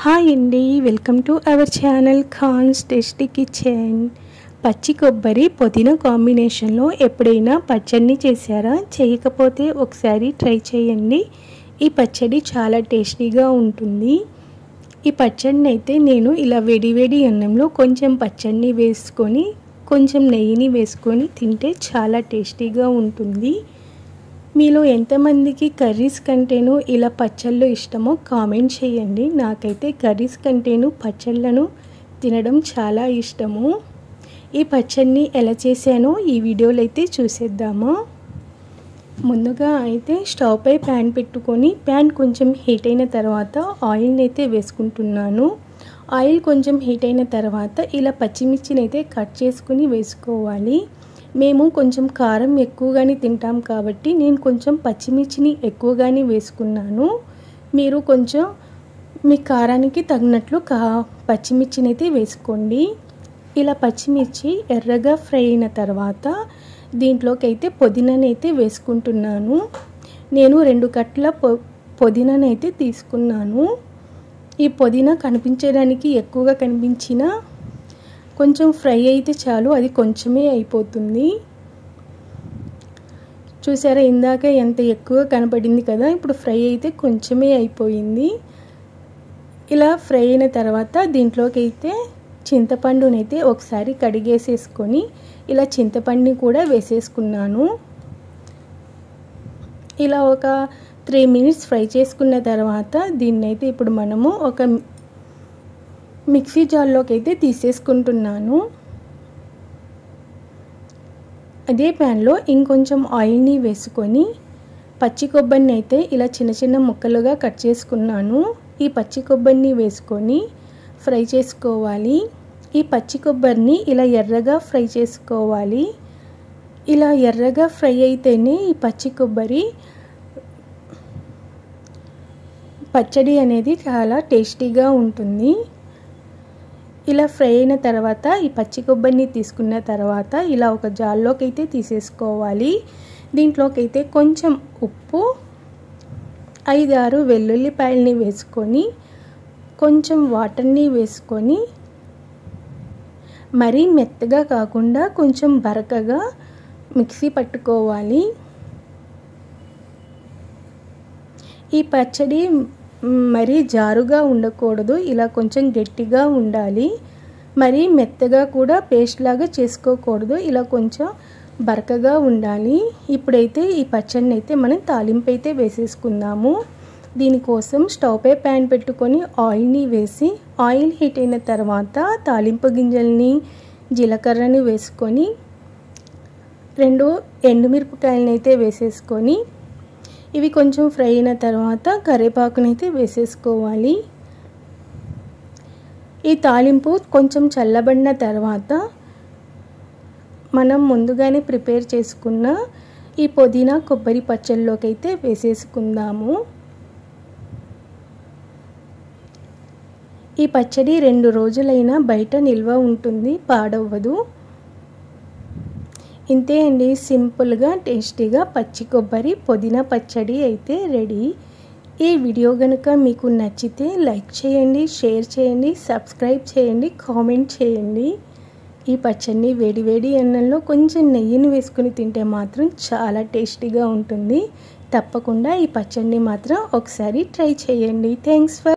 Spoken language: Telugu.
హాయ్ అండి, welcome to our channel Khan's tasty kitchen. పచ్చి కొబ్బరి పుదీనా కాంబినేషన్లో ఎప్పుడైనా పచ్చడిని చేశారా? చేయకపోతే ఒకసారి ట్రై చేయండి. ఈ పచ్చడి చాలా టేస్టీగా ఉంటుంది. ఈ పచ్చడిని అయితే నేను ఇలా వేడి అన్నంలో కొంచెం పచ్చడిని వేసుకొని కొంచెం నెయ్యిని వేసుకొని తింటే చాలా టేస్టీగా ఉంటుంది. మీలో ఎంతమందికి కర్రీస్ కంటేనూ ఇలా పచ్చళ్ళు ఇష్టమో కామెంట్ చేయండి. నాకైతే కర్రీస్ కంటేనూ పచ్చళ్ళను తినడం చాలా ఇష్టము. ఈ పచ్చడిని ఎలా చేశానో ఈ వీడియోలో అయితే చూసేద్దామా. ముందుగా అయితే స్టవ్ పై ప్యాన్ పెట్టుకొని ప్యాన్ కొంచెం హీట్ అయిన తర్వాత ఆయిల్ని అయితే వేసుకుంటున్నాను. ఆయిల్ కొంచెం హీట్ అయిన తర్వాత ఇలా పచ్చిమిర్చిని అయితే కట్ చేసుకుని వేసుకోవాలి. మేము కొంచెం కారం ఎక్కువగానే తింటాం కాబట్టి నేను కొంచెం పచ్చిమిర్చిని ఎక్కువగానే వేసుకున్నాను. మీరు కొంచెం మీ కారానికి తగినట్లు పచ్చిమిర్చిని అయితే వేసుకోండి. ఇలా పచ్చిమిర్చి ఎర్రగా ఫ్రై అయిన తర్వాత దీంట్లోకి అయితే పుదీనాని అయితే వేసుకుంటున్నాను. నేను 2 కట్టల పుదీనాని అయితే తీసుకున్నాను. ఈ పుదీనా కనిపించడానికి ఎక్కువగా కనిపించినా కొంచెం ఫ్రై అయితే చాలు, అది కొంచెమే అయిపోతుంది. చూసారా, ఇందాక ఎంత ఎక్కువ కనపడింది కదా, ఇప్పుడు ఫ్రై అయితే కొంచెమే అయిపోయింది. ఇలా ఫ్రై అయిన తర్వాత దీంట్లోకి అయితే చింతపండునైతే ఒకసారి కడిగేసేసుకొని ఇలా చింతపండుని కూడా వేసేసుకున్నాను. ఇలా ఒక 3 మినిట్స్ ఫ్రై చేసుకున్న తర్వాత దీన్నైతే ఇప్పుడు మనము ఒక మిక్సీ జార్లోకి అయితే తీసేసుకుంటున్నాను. అదే ప్యాన్లో ఇంకొంచెం ఆయిల్ని వేసుకొని పచ్చి కొబ్బరిని అయితే ఇలా చిన్న ముక్కలుగా కట్ చేసుకున్నాను. ఈ పచ్చి కొబ్బరిని వేసుకొని ఫ్రై చేసుకోవాలి. ఈ పచ్చి కొబ్బరిని ఇలా ఎర్రగా ఫ్రై చేసుకోవాలి. ఇలా ఎర్రగా ఫ్రై అయితేనే ఈ పచ్చి కొబ్బరి పచ్చడి అనేది చాలా టేస్టీగా ఉంటుంది. ఇలా ఫ్రై అయిన తర్వాత ఈ పచ్చి కొబ్బరిని తీసుకున్న తర్వాత ఇలా ఒక జార్లోకి అయితే తీసేసుకోవాలి. దీంట్లోకి అయితే కొంచెం ఉప్పు, 5-6 వెల్లుల్లిపాయలని వేసుకొని కొంచెం వాటర్ని వేసుకొని మరీ మెత్తగా కాకుండా కొంచెం బరకగా మిక్సీ పట్టుకోవాలి. ఈ పచ్చడి మరీ జారుగా ఉండకూడదు, ఇలా కొంచెం గట్టిగా ఉండాలి. మరీ మెత్తగా కూడా పేస్ట్ లాగా చేసుకోకూడదు, ఇలా కొంచెం బరకగా ఉండాలి. ఇప్పుడైతే ఈ పచ్చడిని అయితే మనం తాలింపు అయితే వేసేసుకుందాము. దీనికోసం స్టవ్ పై ప్యాన్ పెట్టుకొని ఆయిల్ని వేసి ఆయిల్ హీట్ అయిన తర్వాత తాలింపు గింజల్ని జీలకర్రని వేసుకొని 2 ఎండుమిరపకాయలని అయితే వేసేసుకొని ఇవి కొంచెం ఫ్రై అయిన తర్వాత కరివేపాకుని అయితే వేసేసుకోవాలి. ఈ తాలింపు కొంచెం చల్లబడిన తర్వాత మనం ముందుగానే ప్రిపేర్ చేసుకున్న ఈ పుదీనా కొబ్బరి పచ్చళ్ళలోకి అయితే వేసేసుకుందాము. ఈ పచ్చడి 2 రోజులైనా బయట నిల్వ ఉంటుంది, పాడవ్వదు. ఇంతే అండి, సింపుల్గా టేస్టీగా పచ్చి కొబ్బరి పుదీనా పచ్చడి అయితే రెడీ. ఈ వీడియో కనుక మీకు నచ్చితే లైక్ చేయండి, షేర్ చేయండి, సబ్స్క్రైబ్ చేయండి, కామెంట్ చేయండి. ఈ పచ్చడిని వేడి అన్నంలో కొంచెం నెయ్యిని వేసుకుని తింటే మాత్రం చాలా టేస్టీగా ఉంటుంది. తప్పకుండా ఈ పచ్చడిని మాత్రం ఒకసారి ట్రై చేయండి. Thanks for